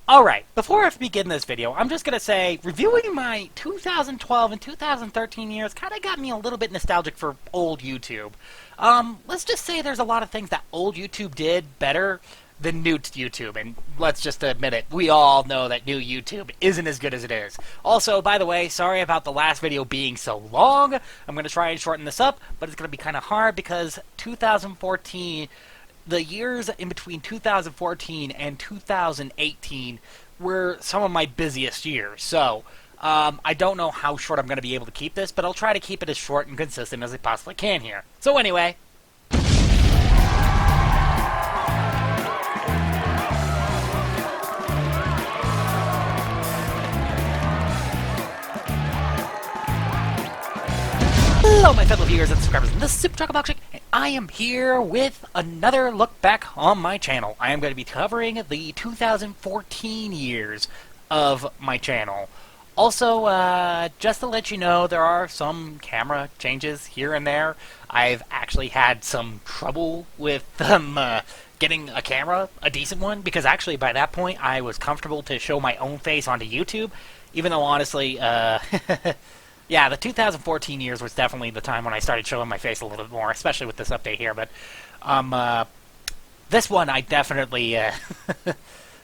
Alright, before I begin this video, I'm just gonna say, reviewing my 2012 and 2013 years kinda got me a little bit nostalgic for old YouTube. Let's just say there's a lot of things that old YouTube did better than new YouTube, and let's just admit it, we all know that new YouTube isn't as good as it is. Also, by the way, sorry about the last video being so long. I'm gonna try and shorten this up, but it's gonna be kinda hard because 2014... the years in between 2014 and 2018 were some of my busiest years. So, I don't know how short I'm going to be able to keep this, but I'll try to keep it as short and consistent as I possibly can here. So anyway... Hello, my fellow viewers and subscribers, and this is Superchocolatemilkshake, and I am here with another look back on my channel. I am going to be covering the 2014 years of my channel. Also, just to let you know, there are some camera changes here and there. I've actually had some trouble with getting a camera, a decent one, because actually by that point I was comfortable to show my own face onto YouTube, even though honestly, yeah, the 2014 years was definitely the time when I started showing my face a little bit more, especially with this update here, but, this one I definitely,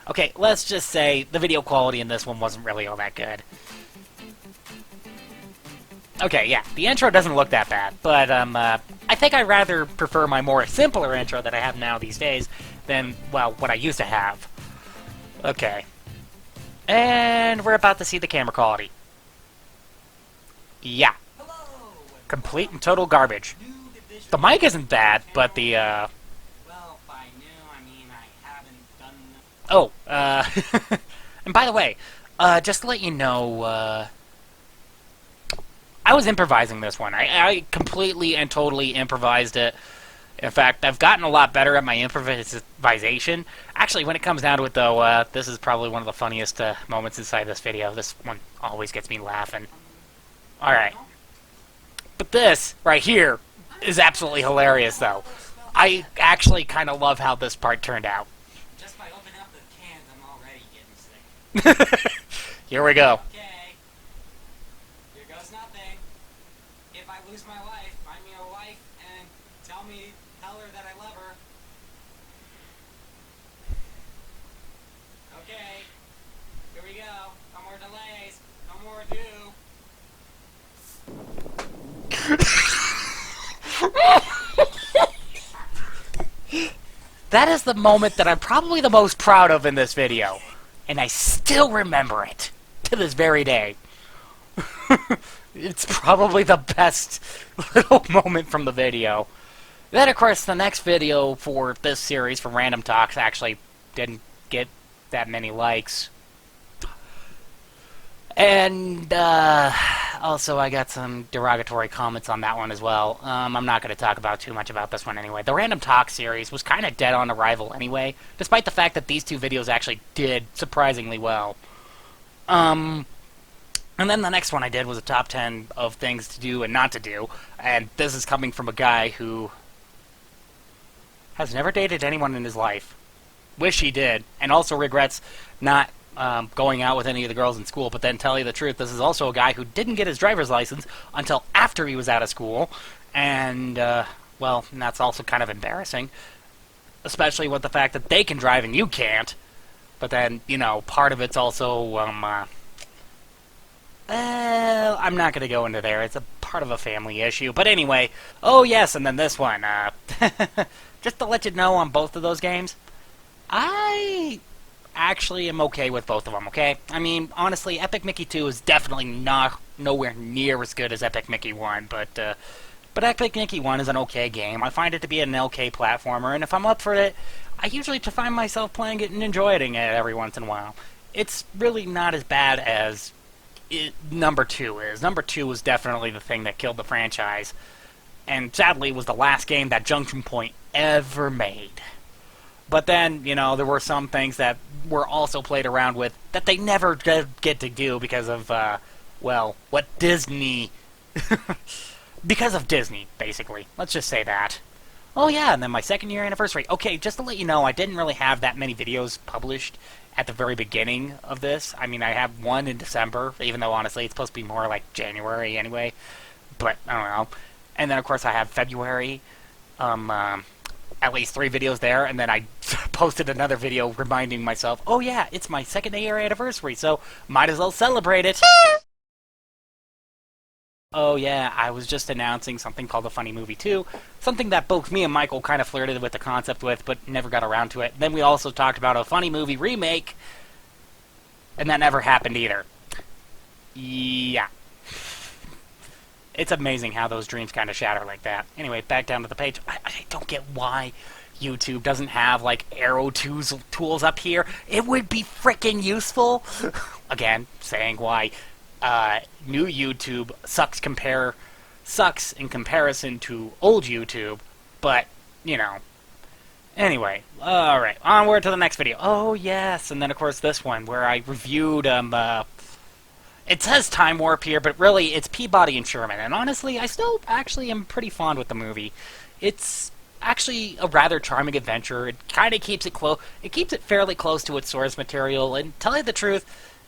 okay, let's just say the video quality in this one wasn't really all that good. Okay, yeah, the intro doesn't look that bad, but, I think I rather prefer my more simpler intro that I have now these days than, well, what I used to have. Okay. And we're about to see the camera quality. Yeah. Complete and total garbage. The mic isn't bad, but the, Well, by new, I mean I haven't done... Oh, and by the way, just to let you know, I was improvising this one. I completely and totally improvised it. In fact, I've gotten a lot better at my improvisation. Actually, when it comes down to it, though, this is probably one of the funniest moments inside this video. This one always gets me laughing. Alright. But this, right here, is absolutely hilarious, though. I actually kind of love how this part turned out. Just by opening up the cans, I'm already getting sick. Here we go. Okay. Here goes nothing. If I lose my life, find me a wife and tell her that I love her. Okay. Here we go. No more delays. No more ado. That is the moment that I'm probably the most proud of in this video. And I still remember it to this very day. It's probably the best little moment from the video. Then, of course, the next video for this series, for Random Talks, actually didn't get that many likes. And, also I got some derogatory comments on that one as well. I'm not going to talk about too much about this one anyway. The Random Talk series was kind of dead on arrival anyway, despite the fact that these two videos actually did surprisingly well. And then the next one I did was a top 10 of things to do and not to do, and this is coming from a guy who has never dated anyone in his life. Wish he did, and also regrets not going out with any of the girls in school, but then tell you the truth, this is also a guy who didn't get his driver's license until after he was out of school, and, well, that's also kind of embarrassing, especially with the fact that they can drive and you can't, but then, you know, part of it's also, I'm not going to go into there, it's a part of a family issue, but anyway, oh yes, and then this one, just to let you know on both of those games, I actually am okay with both of them, okay? I mean, honestly, Epic Mickey 2 is definitely nowhere near as good as Epic Mickey 1, but Epic Mickey 1 is an okay game. I find it to be an okay platformer, and if I'm up for it, I usually find myself playing it and enjoying it every once in a while. It's really not as bad as number 2 is. Number 2 was definitely the thing that killed the franchise, and sadly was the last game that Junction Point ever made. But then, you know, there were some things that were also played around with that they never get to do because of, well, what Disney... because of Disney, basically. Let's just say that. Oh yeah, and then my second year anniversary. Okay, just to let you know, I didn't really have that many videos published at the very beginning of this. I mean, I have one in December, even though honestly it's supposed to be more like January anyway. But I don't know. And then of course I have February. At least 3 videos there, and then I posted another video reminding myself, oh yeah, it's my 2nd year anniversary, so might as well celebrate it. Oh yeah, I was just announcing something called The Funny Movie 2, something that both me and Michael kind of flirted with the concept with, but never got around to it. Then we also talked about a Funny Movie remake, and that never happened either. Yeah. It's amazing how those dreams kind of shatter like that. Anyway, back down to the page. I don't get why YouTube doesn't have, like, arrow tools up here. It would be frickin' useful. Again, saying why new YouTube sucks in comparison to old YouTube, but, you know. Anyway, alright, onward to the next video. Oh, yes, and then, of course, this one, where I reviewed, it says Time Warp here, but really, it's Peabody and Sherman. And honestly, I still actually am pretty fond with the movie. It's actually a rather charming adventure. It kind of keeps it close. It keeps it fairly close to its source material. And tell you the truth,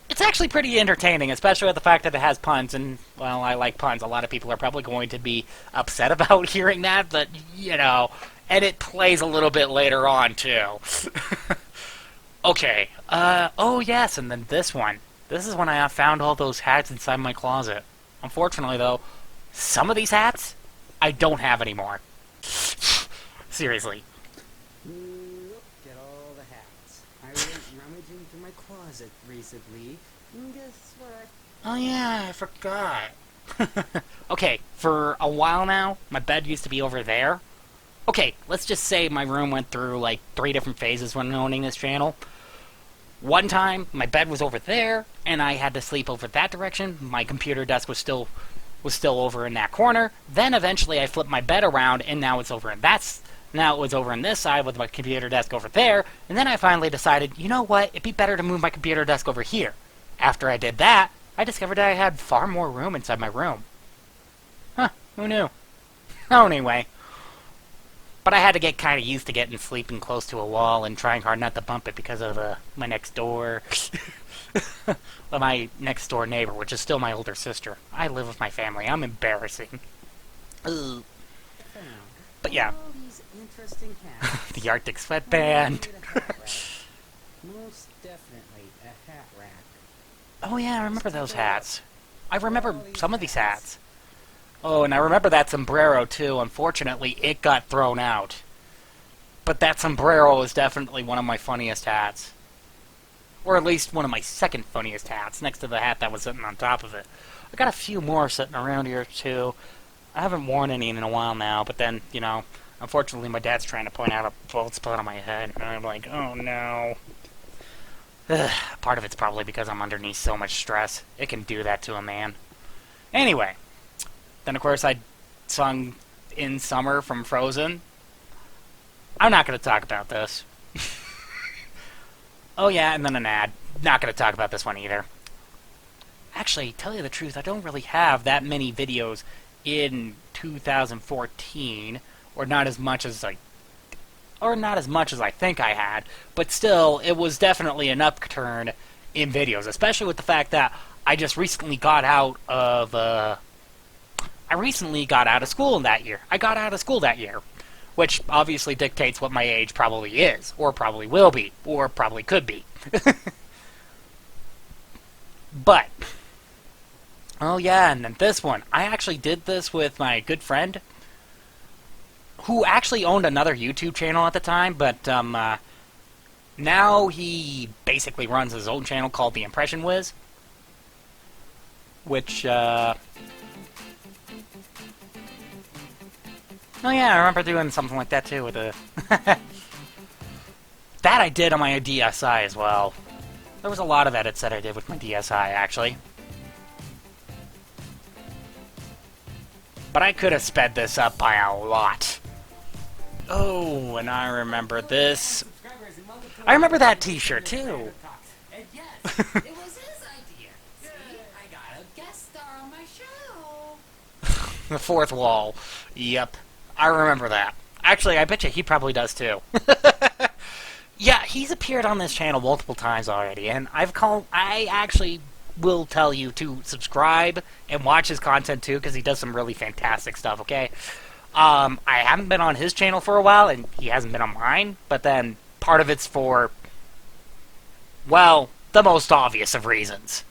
it's actually pretty entertaining, especially with the fact that it has puns. And, well, I like puns. A lot of people are probably going to be upset about hearing that, but, you know. And it plays a little bit later on, too. Okay. Oh, yes, and then this one. This is when I found all those hats inside my closet. Unfortunately, though, some of these hats, I don't have anymore. Seriously. Look at all the hats. I went rummaging through my closet recently. And guess what? Oh yeah, I forgot. Okay, for a while now, my bed used to be over there. Okay, let's just say my room went through like 3 different phases when owning this channel. One time, my bed was over there, and I had to sleep over that direction. My computer desk was still over in that corner. Then eventually, I flipped my bed around, and now it's over in now it was over on this side with my computer desk over there. And then I finally decided, you know what? It'd be better to move my computer desk over here. After I did that, I discovered that I had far more room inside my room. Huh? Who knew? Oh, anyway. But I had to get kind of used to sleeping close to a wall and trying hard not to bump it because of my next door, my next door neighbor, which is still my older sister. I live with my family. I'm embarrassing. Ugh. But yeah, the Arctic Sweatband. Most definitely a hat rack. Oh yeah, I remember those hats. I remember some of these hats. Oh, and I remember that sombrero, too. Unfortunately, it got thrown out. But that sombrero is definitely one of my funniest hats. Or at least one of my second funniest hats, next to the hat that was sitting on top of it. I got a few more sitting around here, too. I haven't worn any in a while now, but then, you know, unfortunately my dad's trying to point out a bald spot on my head, and I'm like, oh no. Ugh, part of it's probably because I'm underneath so much stress. It can do that to a man. Anyway. Then, of course, I sung In Summer from Frozen. I'm not going to talk about this. Oh, yeah, and then an ad. Not going to talk about this one either. Actually, tell you the truth, I don't really have that many videos in 2014, or not as much as I think I had, but still, it was definitely an upturn in videos, especially with the fact that I just recently got out of school that year. I got out of school that year, which obviously dictates what my age probably is, or probably will be, or probably could be. But, oh yeah, and then this one. I actually did this with my good friend, who actually owned another YouTube channel at the time, but now he basically runs his own channel called The Impression Wiz, which, oh yeah, I remember doing something like that too with a... That I did on my DSi as well. There was a lot of edits that I did with my DSi, actually. But I could have sped this up by a lot. Oh, and I remember this. I remember that t-shirt too. And yes, it was his idea. See, I got a guest star on my show. The fourth wall. Yep. I remember that. Actually, I bet you he probably does too. Yeah, he's appeared on this channel multiple times already, and I actually will tell you to subscribe and watch his content too, because he does some really fantastic stuff, okay? I haven't been on his channel for a while, and he hasn't been on mine, but then part of it's for, well, the most obvious of reasons.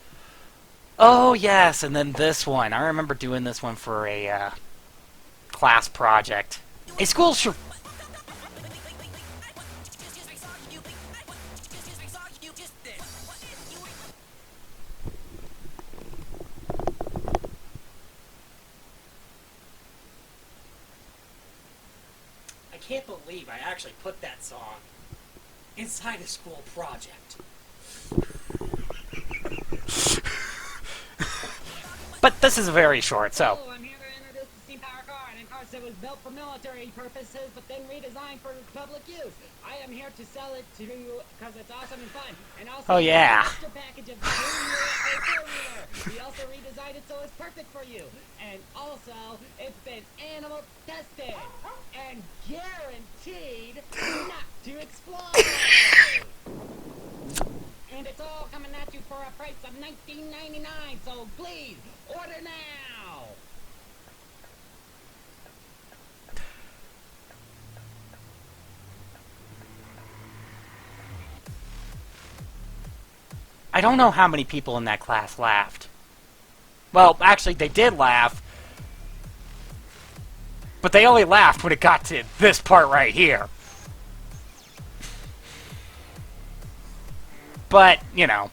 Oh, yes, and then this one. I remember doing this one for a class project. A school should... I can't believe I actually put that song inside a school project. But this is very short, so... I'm here to introduce the steam power car, and of course it was built for military purposes, but then redesigned for public use. I am here to sell it to you because it's awesome and fun. And also, oh yeah. extra package of four-wheeler. We also redesigned it so it's perfect for you. And also, it's been animal tested and guaranteed not to explode. And it's all coming at you for a price of $19.99, so please, order now! I don't know how many people in that class laughed. Well, actually, they did laugh. But they only laughed when it got to this part right here. But, you know,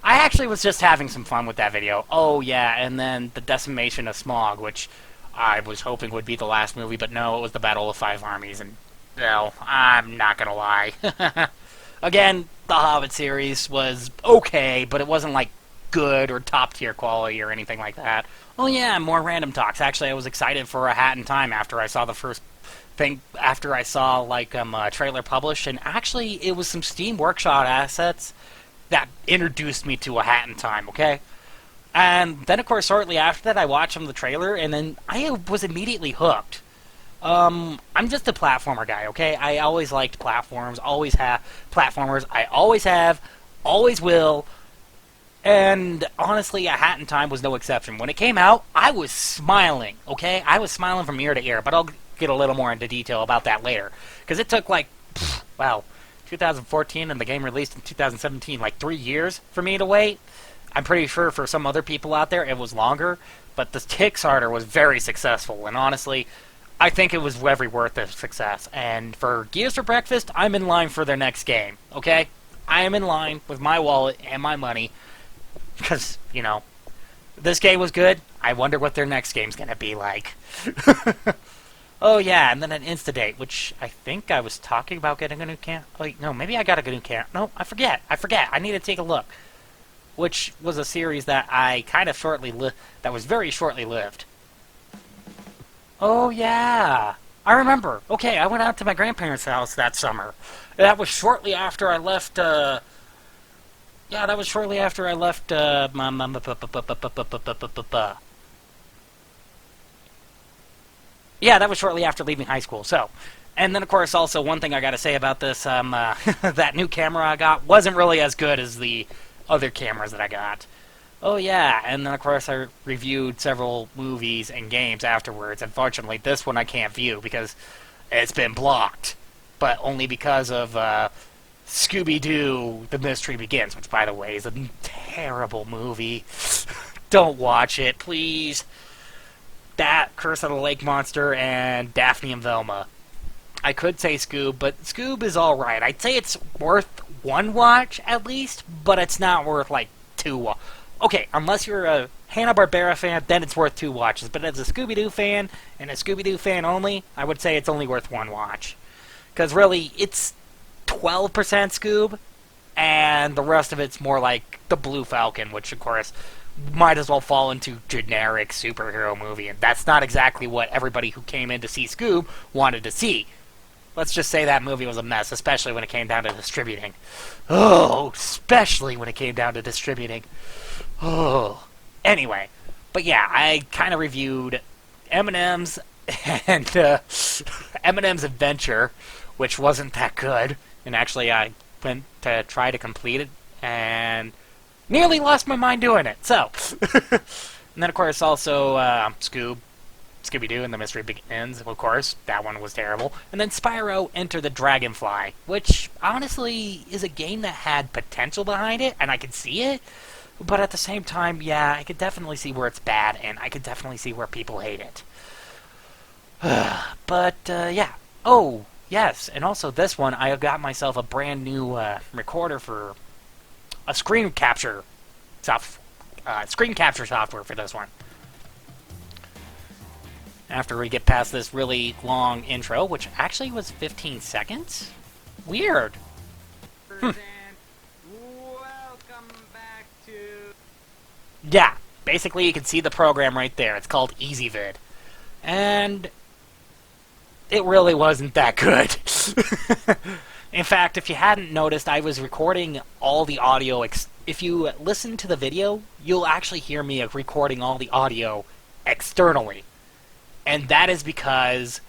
I actually was just having some fun with that video. Oh, yeah, and then the decimation of Smog, which I was hoping would be the last movie, but no, it was the Battle of Five Armies, and, well, I'm not gonna lie. Again, the Hobbit series was okay, but it wasn't, like, good or top-tier quality or anything like that. Oh, yeah, more random talks. Actually, I was excited for A Hat in Time after I saw the first... after I saw, like, a trailer published, and actually, it was some Steam Workshop assets that introduced me to A Hat in Time, okay? And then, of course, shortly after that, I watched the trailer, and then I was immediately hooked. I'm just a platformer guy, okay? I always liked platforms, always have platformers. I always have, always will, and honestly, A Hat in Time was no exception. When it came out, I was smiling, okay? I was smiling from ear to ear, but I'll get a little more into detail about that later. Because it took, like, wow, 2014 and the game released in 2017, like 3 years for me to wait. I'm pretty sure for some other people out there it was longer, but the Kickstarter was very successful, and honestly, I think it was very worth the success. And for Gears for Breakfast, I'm in line for their next game, okay? I am in line with my wallet and my money, because, you know, this game was good. I wonder what their next game's gonna be like. Oh, yeah, and then an Instadate, which I think I was talking about getting a new camera. Oh, wait, no, maybe I got a new camera. No, I forget. I need to take a look. Which was a series that I kind of that was very shortly lived. Oh, yeah. I remember. Okay, I went out to my grandparents' house that summer. That was shortly after I left, yeah, that was shortly after I left, yeah, that was shortly after leaving high school, so. And then, of course, also, one thing I gotta say about this, that new camera I got wasn't really as good as the other cameras that I got. Oh, yeah, and then, of course, I reviewed several movies and games afterwards. Unfortunately, this one I can't view because it's been blocked. But only because of, Scooby-Doo, The Mystery Begins, which, by the way, is a terrible movie. Don't watch it, please. That, Curse of the Lake Monster, and Daphne and Velma. I could say Scoob, but Scoob is alright. I'd say it's worth one watch, at least, but it's not worth, like, two. Okay, unless you're a Hanna-Barbera fan, then it's worth 2 watches. But as a Scooby-Doo fan, and a Scooby-Doo fan only, I would say it's only worth 1 watch. Because really, it's 12% Scoob, and the rest of it's more like the Blue Falcon, which, of course, might as well fall into generic superhero movie, and that's not exactly what everybody who came in to see Scoob wanted to see. Let's just say that movie was a mess, especially when it came down to distributing. Oh, especially when it came down to distributing. Oh. Anyway, but yeah, I kind of reviewed M&M's and Eminem's Adventure, which wasn't that good. And actually, I went to try to complete it, and nearly lost my mind doing it. So, and then of course also Scooby-Doo and the Mystery Begins, of course, that one was terrible. And then Spyro Enter the Dragonfly, which honestly is a game that had potential behind it, and I could see it, but at the same time, yeah, I could definitely see where it's bad, and I could definitely see where people hate it. But, yeah. Oh, yes, and also this one, I have got myself a brand new recorder for a screen capture software for this one. After we get past this really long intro, which actually was 15 seconds? Weird. And welcome back to... Yeah, basically you can see the program right there. It's called EasyVid. And it really wasn't that good. In fact, if you hadn't noticed, I was recording all the audio. If you listen to the video, you'll actually hear me recording all the audio externally. And that is because,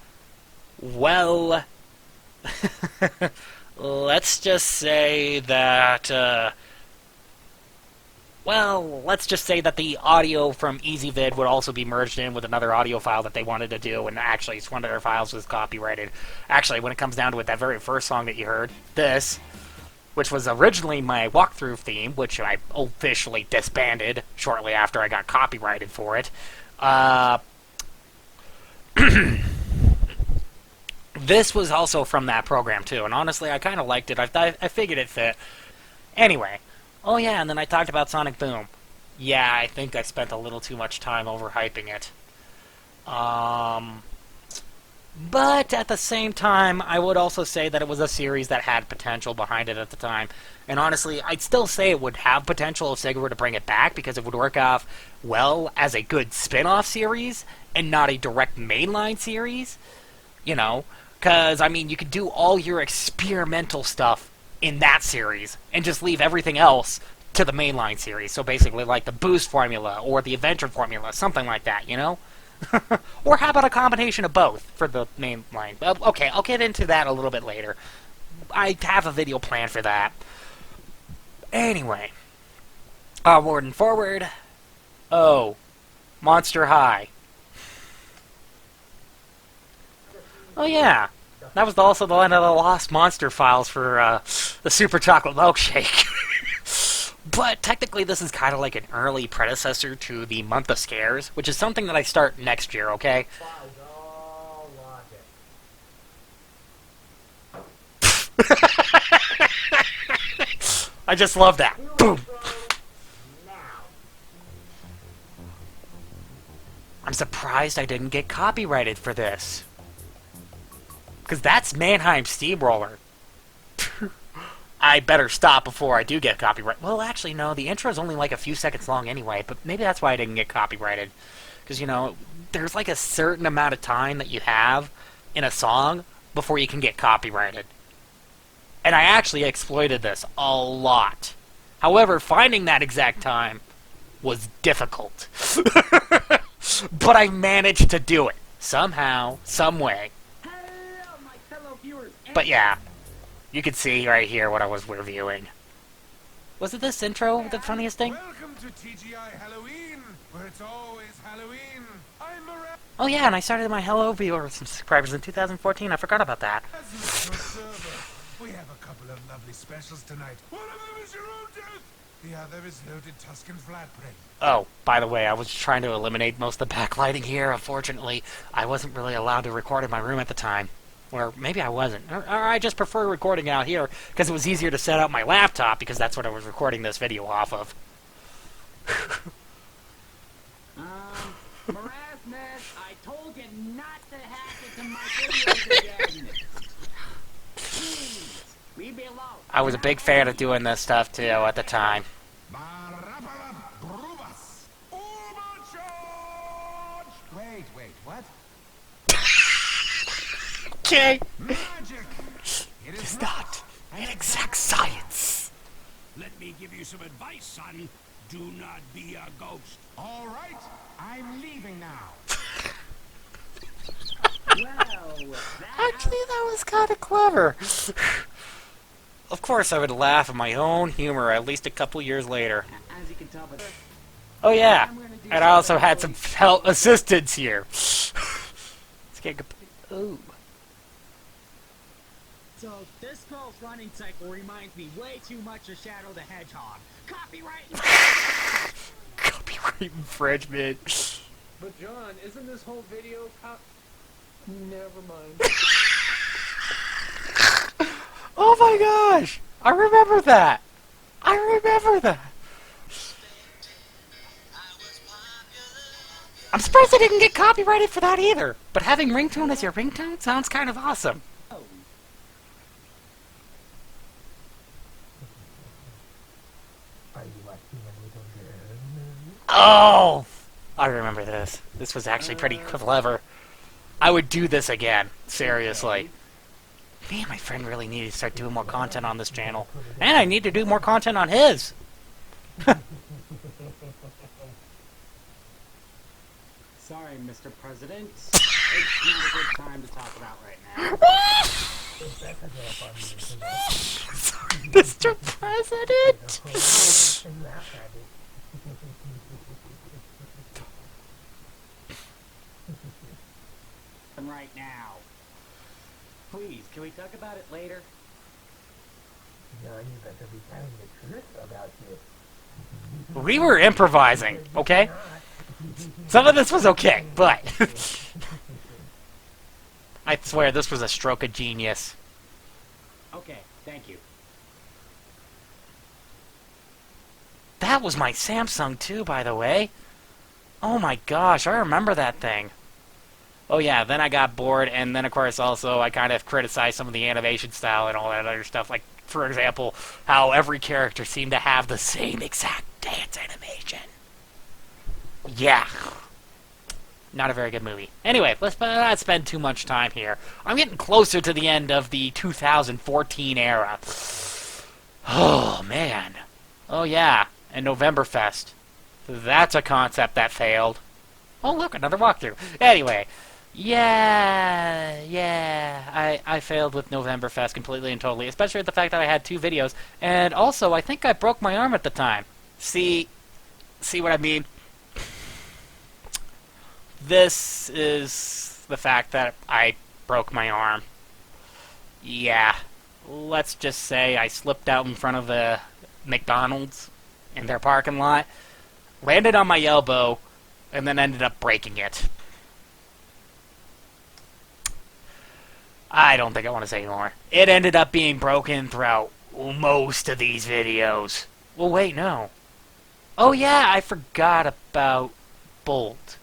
well, let's just say that, the audio from EasyVid would also be merged in with another audio file that they wanted to do, and actually it's one of their files was copyrighted. Actually, when it comes down to it, that very first song that you heard, this, which was originally my walkthrough theme, which I officially disbanded shortly after I got copyrighted for it, this was also from that program too, and honestly I kind of liked it. I figured it fit. Anyway, oh yeah, and then I talked about Sonic Boom. Yeah, I think I spent a little too much time overhyping it. But at the same time, I would also say that it was a series that had potential behind it at the time. And honestly, I'd still say it would have potential if Sega were to bring it back, because it would work off well as a good spin-off series and not a direct mainline series. You know, because, I mean, you could do all your experimental stuff in that series and just leave everything else to the mainline series. So basically like the Boost formula or the Adventure formula, something like that, you know? Or how about a combination of both for the main line? Okay, I'll get into that a little bit later. I have a video planned for that. Anyway. Onward and forward. Oh. Monster High. Oh yeah. That was also the one of the lost monster files for the Supercholatemilkshake. But technically this is kind of like an early predecessor to the Month of Scares, which is something that I start next year, okay? I just love that. Boom! I'm surprised I didn't get copyrighted for this. Because that's Mannheim Steamroller. I better stop before I do get copyrighted. Well, actually, no. The intro is only like a few seconds long anyway, but maybe that's why I didn't get copyrighted. Because, you know, there's like a certain amount of time that you have in a song before you can get copyrighted. And I actually exploited this a lot. However, finding that exact time was difficult. But I managed to do it. Somehow, some way. But yeah. You can see right here what I was reviewing. Was it this intro the funniest thing? Welcome to TGI Halloween, where it's always Halloween. I'm Miranda. Oh yeah, and I started my Hello viewers and subscribers in 2014. I forgot about that. As your server, we have a couple of lovely specials tonight. One of them is your own death. The other is loaded Tuscan flatbread. Oh, by the way, I was trying to eliminate most of the backlighting here. Unfortunately, I wasn't really allowed to record in my room at the time. Or maybe I wasn't. Or I just prefer recording out here because it was easier to set up my laptop because that's what I was recording this video off of. Harassment! I told you not to hack into my videos again! Please, leave me alone. I was a big fan of doing this stuff too at the time. Wait, what? Okay. Magic! It It's is not an exact science. Let me give you some advice, son. Do not be a ghost. all right. I'm leaving now. Well, Actually, that was kind of clever. Of course I would laugh at my own humor at least a couple years later. As you can tell, but Oh yeah, and I also had some felt assistance here. Let's get ooh. So this girl's running cycle reminds me way too much of Shadow the Hedgehog. Copyright. Copyright infringement. But John, isn't this whole video Never mind. Oh my gosh! I remember that! I remember that! I'm surprised I didn't get copyrighted for that either. But having ringtone as your ringtone sounds kind of awesome. Are you watching a little girl? Oh! I remember this. This was actually pretty clever. I would do this again. Seriously. Me and my friend really need to start doing more content on this channel. And I need to do more content on his. Sorry, Mr. President. It's not a good time to talk about right now. Sorry, Mr. President. Right now. Please, can we talk about it later? No, you better be telling the truth about this. We were improvising, okay? Some of this was okay, but... I swear this was a stroke of genius. Okay, thank you. That was my Samsung too, by the way. Oh my gosh, I remember that thing. Oh yeah, then I got bored, and then of course also I kind of criticized some of the animation style and all that other stuff. Like, for example, how every character seemed to have the same exact dance animation. Yeah. Not a very good movie. Anyway, let's not spend too much time here. I'm getting closer to the end of the 2014 era. Oh, man. Oh yeah, and Novemberfest. That's a concept that failed. Oh look, another walkthrough. Anyway. Yeah, I failed with Novemberfest completely and totally, especially with the fact that I had 2 videos, and also, I think I broke my arm at the time. See what I mean? This is the fact that I broke my arm. Yeah, let's just say I slipped out in front of the McDonald's in their parking lot, landed on my elbow, and then ended up breaking it. I don't think I want to say more. It ended up being broken throughout most of these videos. Well, wait, no. Oh yeah, I forgot about Bolt.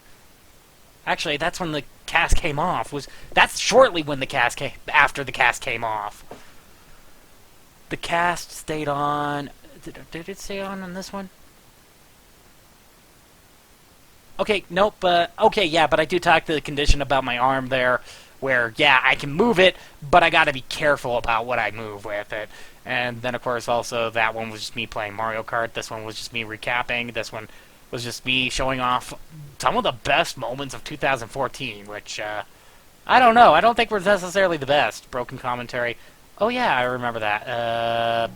Actually, that's when the cast came off. That's shortly when the cast came, after the cast came off. The cast stayed on. Did it stay on this one? Okay, nope. Okay, yeah, but I do talk to the condition about my arm there. Where, yeah, I can move it, but I gotta be careful about what I move with it. And then, of course, also, that one was just me playing Mario Kart. This one was just me recapping. This one was just me showing off some of the best moments of 2014, which, I don't know. I don't think were necessarily the best. Broken commentary. Oh, yeah, I remember that.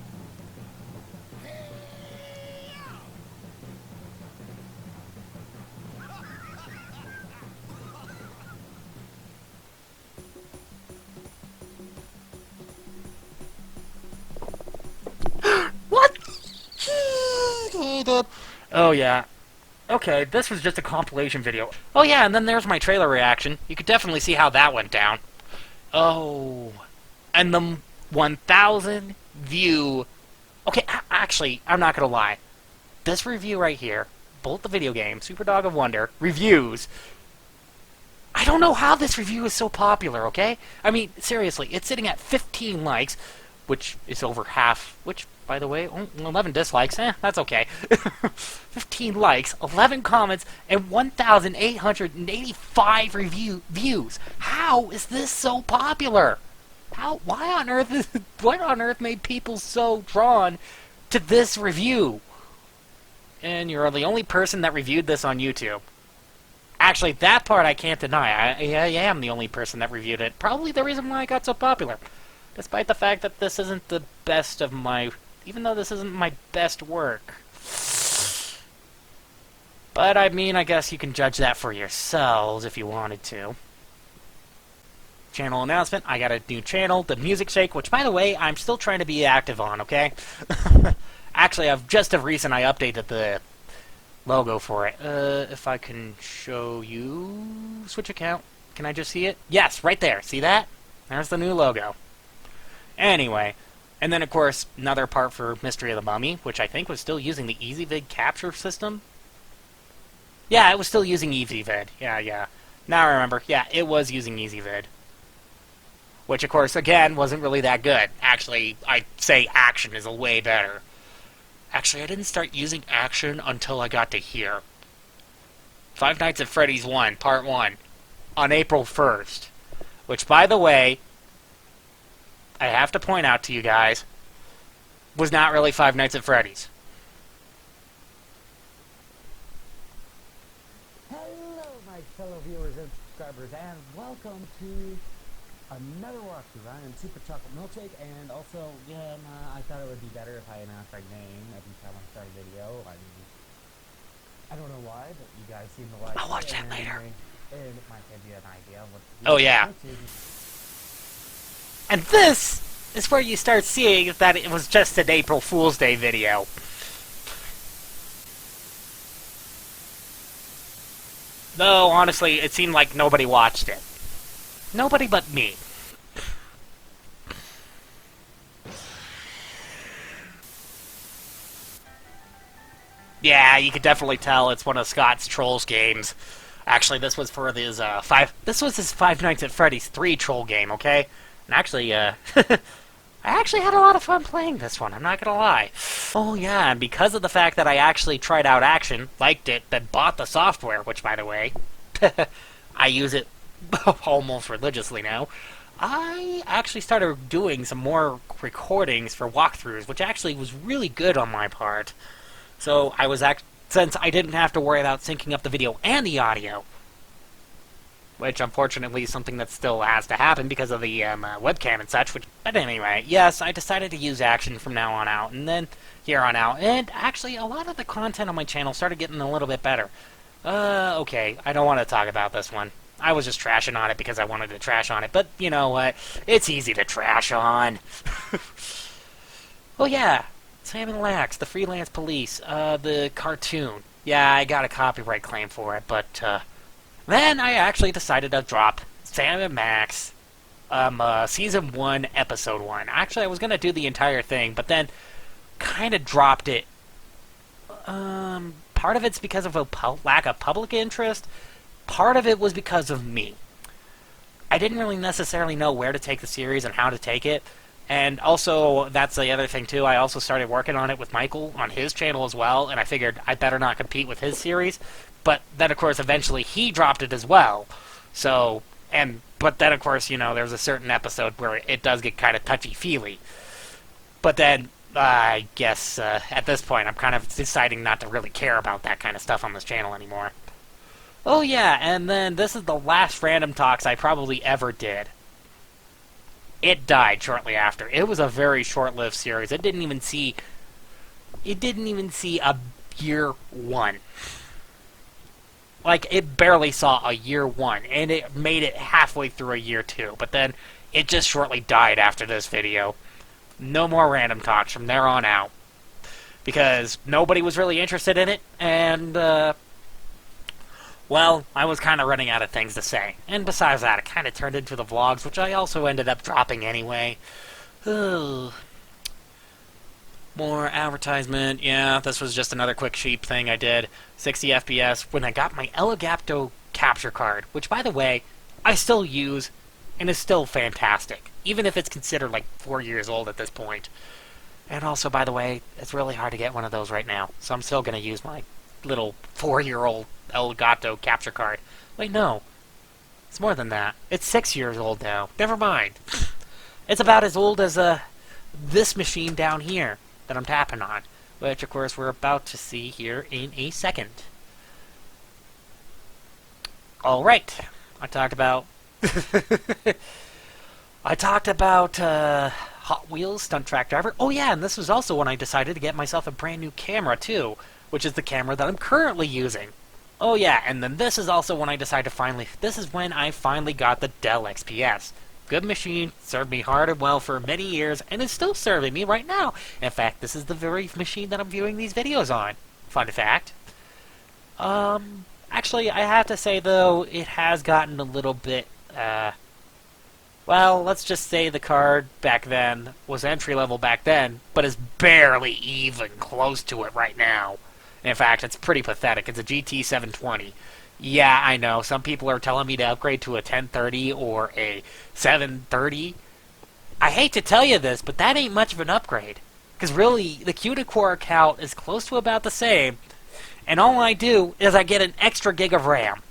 What? Oh, yeah. Okay, this was just a compilation video. Oh, yeah, and then there's my trailer reaction. You could definitely see how that went down. Oh. And the 1,000 view... Okay, actually, I'm not gonna lie. This review right here, Bolt the Video Game, Super Dog of Wonder, reviews... I don't know how this review is so popular, okay? I mean, seriously, it's sitting at 15 likes, which is over half, which, by the way, 11 dislikes, that's okay. 15 likes, 11 comments, and 1,885 views. How is this so popular? What on earth made people so drawn to this review? And you're the only person that reviewed this on YouTube. Actually, that part I can't deny. I am the only person that reviewed it. Probably the reason why it got so popular. Despite the fact that this isn't the best of my... Even though this isn't my best work. But, I mean, I guess you can judge that for yourselves if you wanted to. Channel announcement, I got a new channel, the Music Shake, which, by the way, I'm still trying to be active on, okay? Actually, I've just of recent, I updated the logo for it. If I can show you... Switch account. Can I just see it? Yes, right there. See that? There's the new logo. Anyway, and then, of course, another part for Mystery of the Mummy, which I think was still using the EasyVid capture system. Yeah, it was still using EasyVid. Yeah. Now I remember. Yeah, it was using EasyVid. Which, of course, again, wasn't really that good. Actually, I'd say Action is a way better. Actually, I didn't start using Action until I got to here. Five Nights at Freddy's 1, Part 1. On April 1st. Which, by the way, I have to point out to you guys, was not really Five Nights at Freddy's. Hello, my fellow viewers and subscribers, and welcome to another walkthrough. I am Supercholatemilkshake, and also, I thought it would be better if I announced my name every time I start a video. I don't know why, but you guys seem to like it. I'll watch that later. And it might give you an idea of what... Oh, yeah. And this is where you start seeing that it was just an April Fool's Day video. Though, honestly, it seemed like nobody watched it. Nobody but me. Yeah, you could definitely tell it's one of Scott's Trolls games. Actually, this was for his his Five Nights at Freddy's 3 troll game, okay? And actually, I actually had a lot of fun playing this one, I'm not gonna lie. Oh yeah, and because of the fact that I actually tried out Action, liked it, then bought the software, which, by the way, I use it almost religiously now, I actually started doing some more recordings for walkthroughs, which actually was really good on my part. So I was since I didn't have to worry about syncing up the video and the audio, which unfortunately is something that still has to happen because of the webcam and such. But anyway, yes, I decided to use Action from now on out, and then here on out. And actually, a lot of the content on my channel started getting a little bit better. Okay, I don't want to talk about this one. I was just trashing on it because I wanted to trash on it, but you know what? It's easy to trash on. Oh yeah, Sam and Lax, the Freelance Police, the cartoon. Yeah, I got a copyright claim for it, but then I actually decided to drop Sam and Max, Season 1, Episode 1. Actually, I was going to do the entire thing, but then kind of dropped it. Part of it's because of a lack of public interest. Part of it was because of me. I didn't really necessarily know where to take the series and how to take it. And also, that's the other thing too, I also started working on it with Michael on his channel as well, and I figured I better not compete with his series. But then, of course, eventually he dropped it as well. So, but then, of course, there's a certain episode where it does get kind of touchy-feely. But then, I guess, at this point, I'm kind of deciding not to really care about that kind of stuff on this channel anymore. Oh yeah, and then this is the last Random Talks I probably ever did. It died shortly after. It was a very short-lived series. It didn't even see a year one. Like, it barely saw a year one, and it made it halfway through a year two. But then, it just shortly died after this video. No more Random Talks from there on out. Because nobody was really interested in it, and, well, I was kind of running out of things to say. And besides that, it kind of turned into the vlogs, which I also ended up dropping anyway. Ugh. More advertisement. Yeah, this was just another quick sheep thing I did. 60 FPS when I got my Elgato capture card, which, by the way, I still use and is still fantastic, even if it's considered like 4 years old at this point. And also, by the way, it's really hard to get one of those right now, so I'm still going to use my little 4-year-old Elgato capture card. Wait, no. It's more than that. It's 6 years old now. Never mind. It's about as old as this machine down here that I'm tapping on, which, of course, we're about to see here in a second. Alright. I talked about... I talked about Hot Wheels Stunt Track Driver. Oh yeah, and this was also when I decided to get myself a brand new camera too, which is the camera that I'm currently using. Oh yeah, and then this is also when I decided to this is when I finally got the Dell XPS. Good machine, served me hard and well for many years, and is still serving me right now. In fact, this is the very machine that I'm viewing these videos on. Fun fact. Actually, I have to say though, it has gotten a little bit, well, let's just say the card back then was entry-level back then, but is barely even close to it right now. In fact, it's pretty pathetic. It's a GT 720. Yeah, I know. Some people are telling me to upgrade to a 1030 or a 730. I hate to tell you this, but that ain't much of an upgrade. Because really, the Q-to-Core count is close to about the same, and all I do is I get an extra gig of RAM.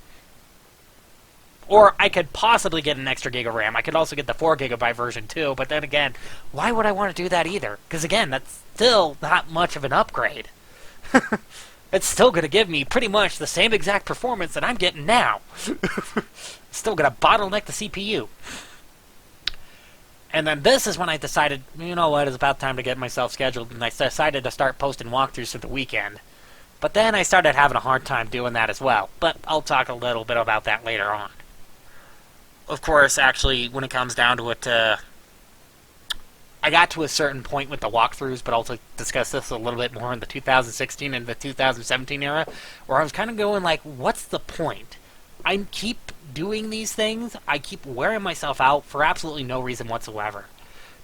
Or I could possibly get an extra gig of RAM. I could also get the 4GB version too, but then again, why would I want to do that either? Because again, that's still not much of an upgrade. It's still going to give me pretty much the same exact performance that I'm getting now. Still going to bottleneck the CPU. And then this is when I decided, you know what, it's about time to get myself scheduled, and I decided to start posting walkthroughs for the weekend. But then I started having a hard time doing that as well. But I'll talk a little bit about that later on. Of course, actually, when it comes down to it, I got to a certain point with the walkthroughs, but I'll discuss this a little bit more in the 2016 and the 2017 era, where I was kind of going like, what's the point? I keep doing these things, I keep wearing myself out for absolutely no reason whatsoever.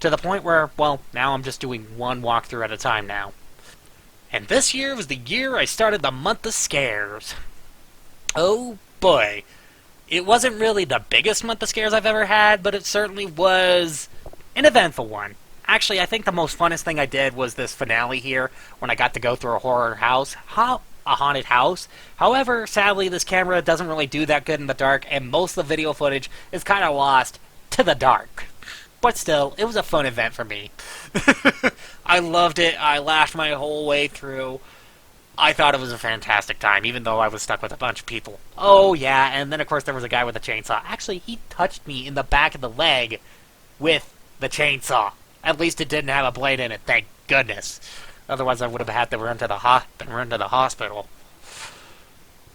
To the point where, well, now I'm just doing one walkthrough at a time now. And this year was the year I started the month of scares. Oh boy. It wasn't really the biggest month of scares I've ever had, but it certainly was an eventful one. Actually, I think the most funnest thing I did was this finale here, when I got to go through a horror house, a haunted house. However, sadly, this camera doesn't really do that good in the dark, and most of the video footage is kind of lost to the dark. But still, it was a fun event for me. I loved it. I laughed my whole way through. I thought it was a fantastic time, even though I was stuck with a bunch of people. Oh, yeah, and then, of course, there was a guy with a chainsaw. Actually, he touched me in the back of the leg with the chainsaw. At least it didn't have a blade in it, thank goodness. Otherwise, I would have had to run to the hospital.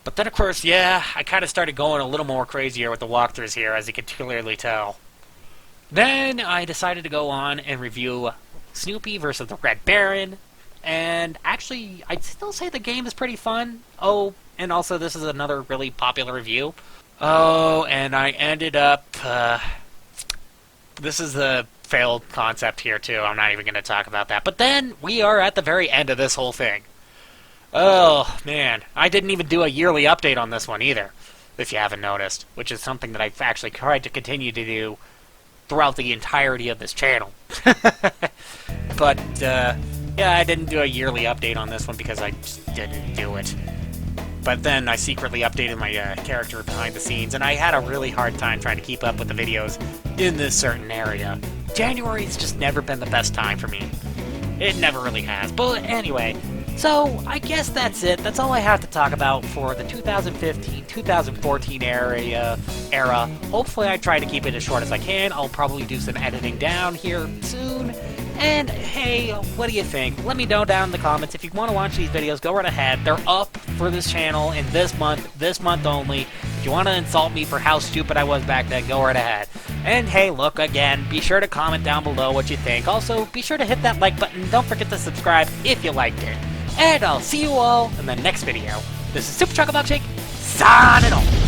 But then, of course, yeah, I kind of started going a little more crazier with the walkthroughs here, as you can clearly tell. Then I decided to go on and review Snoopy versus the Red Baron. And actually, I'd still say the game is pretty fun. Oh, and also this is another really popular review. Oh, and I ended up... this is the failed concept here, too. I'm not even going to talk about that. But then, we are at the very end of this whole thing. Oh, man. I didn't even do a yearly update on this one either, if you haven't noticed. Which is something that I've actually tried to continue to do throughout the entirety of this channel. But, yeah, I didn't do a yearly update on this one because I just didn't do it. But then I secretly updated my character behind the scenes, and I had a really hard time trying to keep up with the videos in this certain area. January's just never been the best time for me. It never really has. But anyway, so I guess that's it. That's all I have to talk about for the 2015-2014 era. Hopefully I try to keep it as short as I can. I'll probably do some editing down here soon. And hey, what do you think? Let me know down in the comments. If you want to watch these videos, go right ahead. They're up for this channel in this month only. If you want to insult me for how stupid I was back then, go right ahead. And hey, look, again, be sure to comment down below what you think. Also, be sure to hit that like button. Don't forget to subscribe if you liked it. And I'll see you all in the next video. This is Superchocolatemilkshake, signing off.